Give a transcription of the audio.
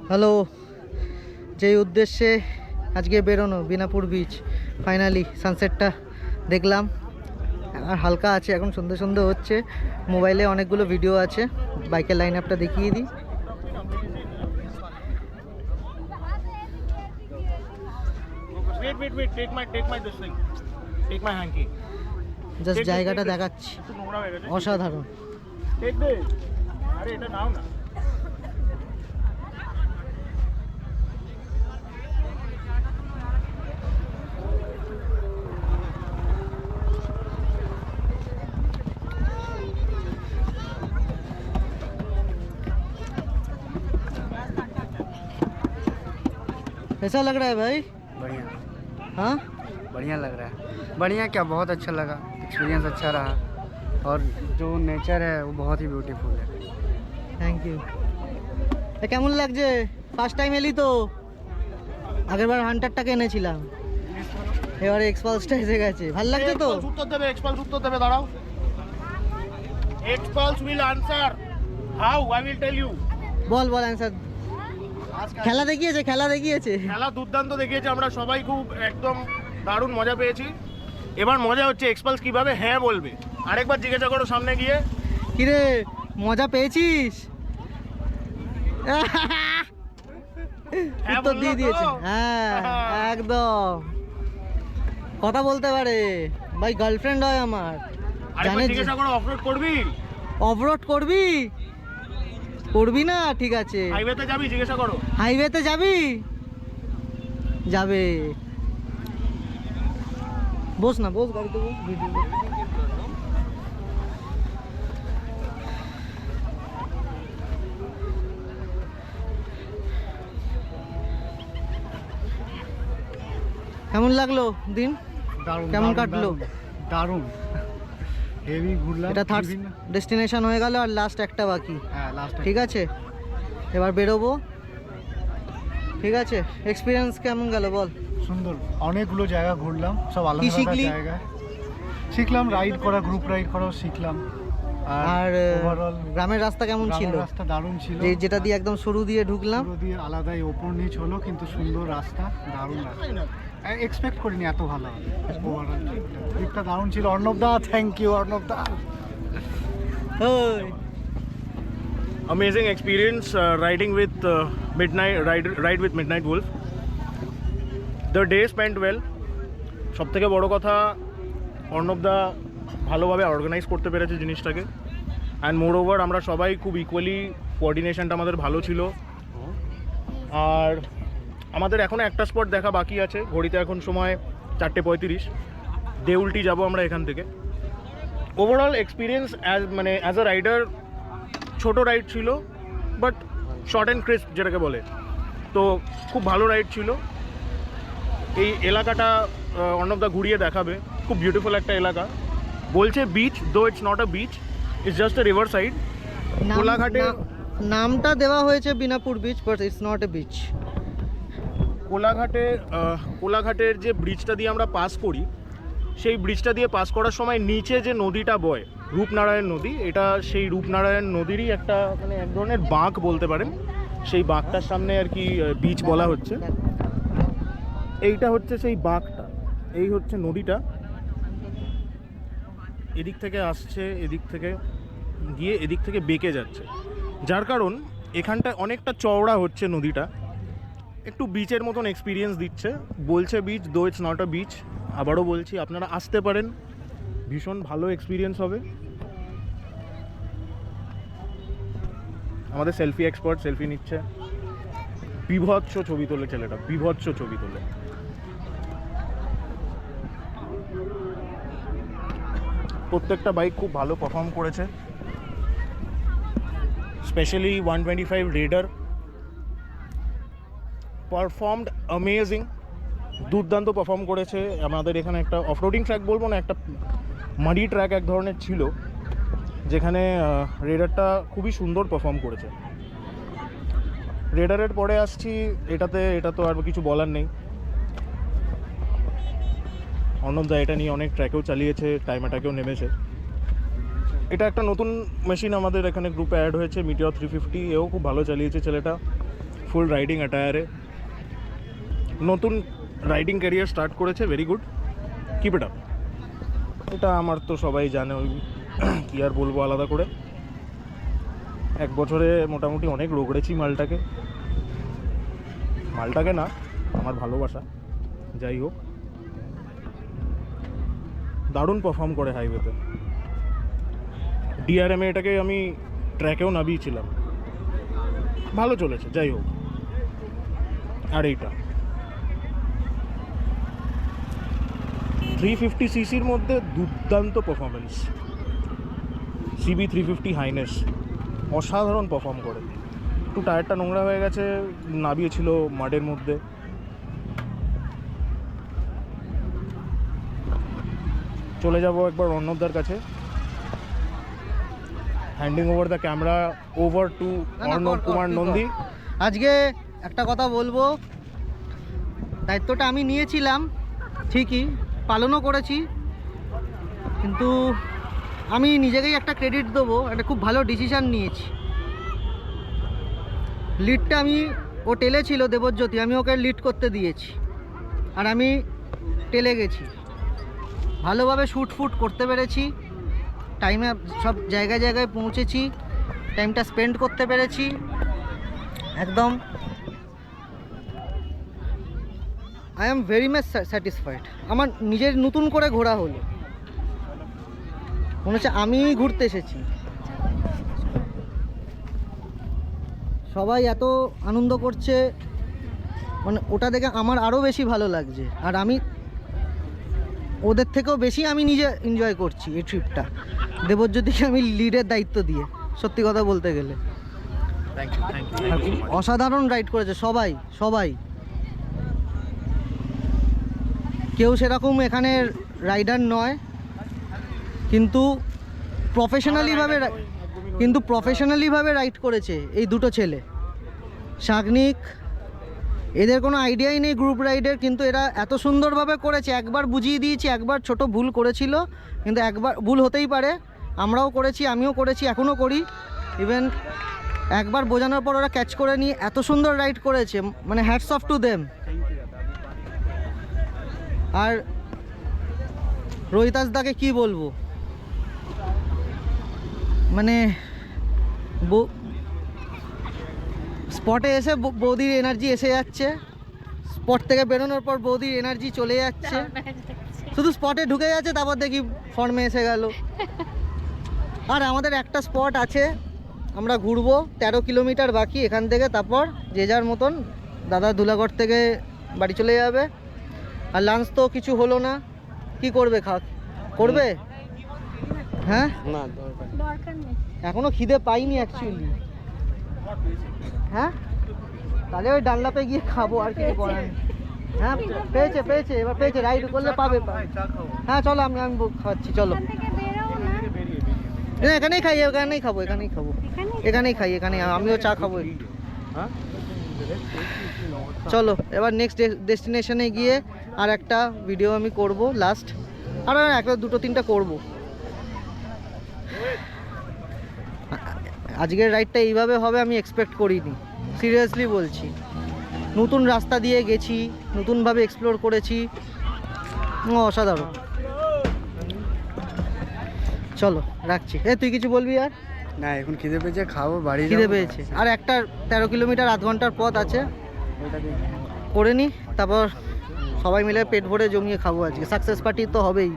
Hello, যেই উদ্দেশ্যে আজকে বেরোনো বিনাপুর বিচ, ফাইনালি সানসেটটা দেখলাম। আর হালকা আছে, এখন সন্ধে সন্ধে হচ্ছে। মোবাইলে অনেকগুলো ভিডিও আছে, বাইকের লাইন আপটা দেখিয়ে দিই। জাস্ট জায়গাটা দেখাচ্ছি, অসাধারণ। कैसा लग रहा है भाई? बढ़िया। हाँ, बढ़िया लग रहा है। बढ़िया क्या, बहुत अच्छा लगा, एक्सपीरियंस अच्छा रहा। और जो नेचर है वो बहुत ही ब्यूटीफुल है। Thank you. কেমন লাগছে? ফার্স্ট টাইম এলি তো? আগেরবার হান্টারটাকে এনেছিলাম, এবারে এক্সপালসটা এসে গেছে। ভালো লাগছে তো? উত্তর দেবে, এক্সপালস উত্তর দেবে, দাঁড়াও। Xpulse will answer how, I will tell you. বল বল অ্যান্সার। খেলা দেখিয়েছে, খেলা দেখিয়েছে। খেলা দুর্দান্ত দেখিয়েছে, আমরা সবাই খুব একদম দারুণ মজা পেয়েছি। এবার মজা হচ্ছে এক্সপালস কিভাবে হ্যাঁ বলবে, আরেকবার জিজ্ঞাসা করো সামনে গিয়ে। কিরে, মজা পেয়েছিস? হ্যাঁ উত্তর দিয়ে বললো তো? দিয়েছে, হ্যাঁ একদম। কথা বলতে পারে ভাই, গার্লফ্রেন্ড হয় আমার। আরেকবার জিজ্ঞাসা করো, অফরোড করবি? অফরোড করবি? করবি না? ঠিক আছে। হাইওয়েতে যাবি? জিজ্ঞাসা করো। হাইওয়েতে যাবি? যাবে। বস না, বস গাড়িতে বস, ভিডিও কর। কেমন লাগলো দিন? দারুণ, কেমন দারুণ, কাটলো? দারুণ, হেভি ঘুরলাম। এটা থার্ড ডেস্টিনেশন হয়ে গেল, আর লাস্ট একটা বাকি। হ্যাঁ, লাস্ট। ঠিক আছে, এবার বেরোবো। ঠিক আছে, এক্সপিরিয়েন্স কেমন গেল বল? সুন্দর, অনেকগুলো জায়গা ঘুরলাম, সব আলাদা কি আলাদা শিখলি? জায়গা শিখলাম। রাইড করা, গ্রুপ রাইড করাও শিখলাম। আর ওভারঅল গ্রামের রাস্তা কেমন ছিল? রাস্তা দারুণ ছিল। যেটা দিয়ে একদম শুরু দিয়ে ঢুকলাম। পুরো দিয়ে আলাদাই ওপর নিচ হলো, কিন্তু সুন্দর রাস্তা, দারুণ রাস্তা। এক্সপেক্ট করিনি এত ভালো হবে। ওভারঅল ট্রিপটা দারুণ ছিল। অর্ণব দা, থ্যাংক ইউ অর্ণব দা। ওই Amazing experience riding with ride with Midnight Wolf. The day spent well. সব থেকে বড় কথা, অর্ণবদা ভালোভাবে অর্গানাইজ করতে পেরেছে জিনিসটাকে। অ্যান্ড মোর ওভার আমরা সবাই খুব ইকুয়ালি, কোঅর্ডিনেশনটা আমাদের ভালো ছিল। আর আমাদের এখনও একটা স্পট দেখা বাকি আছে। ঘড়িতে এখন সময় 4:35। দেউলটি যাব আমরা এখান থেকে। Overall experience as a rider, ছোট রাইড ছিল বাট শর্ট অ্যান্ড ক্রিস্প যেটাকে বলে, তো খুব ভালো রাইড ছিল। এই এলাকাটা অর্ণবদা ঘুরিয়ে দেখাবে, খুব বিউটিফুল একটা এলাকা। বলছে beach, though it's not a beach, it's just a riverside. কোলাঘাটে নামটা দেওয়া হয়েছে Binapur beach, but it's not a beach. কোলাঘাটের যে ব্রিজটা দিয়ে আমরা পাস করি, সেই ব্রিজটা দিয়ে পাস করার সময় নিচে যে নদীটা বয়, রূপনারায়ণ নদী, এটা সেই রূপনারায়ণ নদীরই একটা এক ধরনের বাঁক বলতে পারেন। সেই বাঁকটার সামনে আর কি বিচ বলা হচ্ছে। এইটা হচ্ছে সেই বাঁকটা, এই হচ্ছে নদীটা। এদিক থেকে আসছে, এদিক থেকে গিয়ে এদিক থেকে বেঁকে যাচ্ছে, যার কারণ এখানটা অনেকটা চওড়া হচ্ছে নদীটা, একটু বিচের মতন এক্সপিরিয়েন্স দিচ্ছে। বলছে beach, though it's not a beach. আবারও বলছি, আপনারা আসতে পারেন, ভীষণ ভালো এক্সপিরিয়েন্স হবে। আমাদের সেলফি এক্সপার্ট সেলফি নিচ্ছে, বিভৎস ছবি তোলে ছেলেটা, বিভৎস ছবি তোলে। প্রত্যেকটা বাইক খুব ভালো পারফর্ম করেছে, স্পেশালি 125 রেডার পারফর্মড অ্যামেজিং, দুর্দান্ত পারফর্ম করেছে। আমাদের এখানে একটা অফরোডিং ট্র্যাক বলবো না, একটা মাডি ট্র্যাক এক ধরনের ছিল, যেখানে রেডারটা খুবই সুন্দর পারফর্ম করেছে। রেডারের পরে আসছি এটা তো আর কিছু বলার নেই। অর্ণবদা এটা নিয়ে অনেক ট্র্যাকেও চালিয়েছে, টাইম অ্যাটাকেও নেমেছে। এটা একটা নতুন মেশিন আমাদের এখানে গ্রুপে অ্যাড হয়েছে, মিটিওর 350, এও খুব ভালো চালিয়েছে ছেলেটা। ফুল রাইডিং অ্যাটায়ারে নতুন রাইডিং ক্যারিয়ার স্টার্ট করেছে, very good, keep it up. এটা আমার তো সবাই জানে, ওই কী আর বলবো আলাদা করে। 1 বছরে মোটামুটি অনেক রোগড়েছি মালটাকে না, আমার ভালোবাসা। যাই হোক, দারুণ পারফর্ম করে হাইওয়েতে। ডিআরএমে এটাকে আমি ট্র্যাকেও নামিয়েছিলাম, ভালো চলেছে। যাই হোক, আর এইটা 350 সিসির মধ্যে দুর্দান্ত পারফরমেন্স। সিবি 350 হাইনেস অসাধারণ পারফর্ম করে। একটু টায়ারটা নোংরা হয়ে গেছে, নামিয়েছিল মাডের মধ্যে। চলে যাব একবার অর্ণবদার কাছে, handing over the camera over to Arnab Kumar Nandi. আজকে একটা কথা বলবো, দায়িত্বটা আমি নিয়েছিলাম ঠিকই, পালনও করেছি, কিন্তু আমি নিজেকেই একটা ক্রেডিট দেবো, একটা খুব ভালো ডিসিশান নিয়েছি। লিডটা ও টেলেছিল দেবজ্যোতি, আমি ওকে লিড করতে দিয়েছি, আর আমি টেলে গেছি। ভালোভাবে শ্যুট করতে পেরেছি, টাইমে সব জায়গায় জায়গায় পৌঁছেছি, টাইমটা স্পেন্ড করতে পেরেছি একদম। I am very much satisfied. আমার নিজের নতুন করে ঘোরা হলো, মনে হচ্ছে আমি ঘুরতে এসেছি। সবাই এত আনন্দ করছে, মানে ওটা দেখে আমার আরও বেশি ভালো লাগছে, আর আমি ওদের থেকেও বেশি আমি নিজে এনজয় করছি এই ট্রিপটা, দেবজ্যোতিকে আমি লিডের দায়িত্ব দিয়ে, সত্যি কথা বলতে গেলে। আর অসাধারণ রাইড করেছে সবাই। কেউ সেরকম এখানের রাইডার নয়, কিন্তু প্রফেশনালিভাবে রাইড করেছে এই দুটো ছেলে। সাগনিক, এদের কোনো আইডিয়াই নেই গ্রুপ রাইডের, কিন্তু এরা এত সুন্দরভাবে করেছে। একবার বুঝিয়ে দিয়েছি, একবার ছোট ভুল করেছিল, কিন্তু একবার ভুল হতেই পারে, আমরাও করেছি, আমিও করেছি, এখনও করি। ইভেন একবার বোঝানোর পর ওরা ক্যাচ করে নিয়ে এত সুন্দর রাইড করেছে, মানে হ্যাটস অফ টু দেম। আর রোহিতাসদাকে কি বলবো, মানে স্পটে এসে বৌদির এনার্জি এসে যাচ্ছে, স্পট থেকে বেরোনোর পর বৌদির এনার্জি চলে যাচ্ছে, শুধু স্পটে ঢুকে যাচ্ছে, তারপর দেখি ফর্মে এসে গেল। আর আমাদের একটা স্পট আছে, আমরা ঘুরবো, 13 কিলোমিটার বাকি এখান থেকে, তারপর যে যার মতন দাদা ধুলাগড় থেকে বাড়ি চলে যাবে। আর লাঞ্চ তো কিছু হলো না, কি করবে, করবে? হ্যাঁ, না দরকার নেই, এখনো খিদে পাইনি অ্যাকচুয়ালি। হ্যাঁ, তাহলে ওই ডানলাপে গিয়ে খাবো, আর কিছু করার নেই। হ্যাঁ, পেয়েছে, এবার পেয়েছে, রাইড করলে পাবে। হ্যাঁ চলো, আমি খাওয়াচ্ছি, চলো। এখান থেকে বেরোও না, এখানেই খাই, এখানেই খাবো, এখানেই খাই, আমিও চা খাবো। চলো, এবার নেক্সট ডেস্টিনেশনে গিয়ে আর একটা ভিডিও আমি করব, লাস্ট, আর একটা 2-3টা করব। আজকের রাইডটা এইভাবে হবে আমি এক্সপেক্ট করিনি, সিরিয়াসলি বলছি। নতুন রাস্তা দিয়ে গেছি, নতুনভাবে এক্সপ্লোর করেছি, অসাধারণ। চলো রাখছি। তুই কিছু বলবি? আর না, এখন খিদে পেয়েছে, খাবো, বাড়ি খিদে পেয়েছে, আর একটা 13 কিলোমিটার, আধ ঘন্টার পথ আছে, করে নি, তারপর সবাই মিলে পেট ভরে জমিয়ে খাবো। আজকে সাকসেস পার্টি তো হবেই।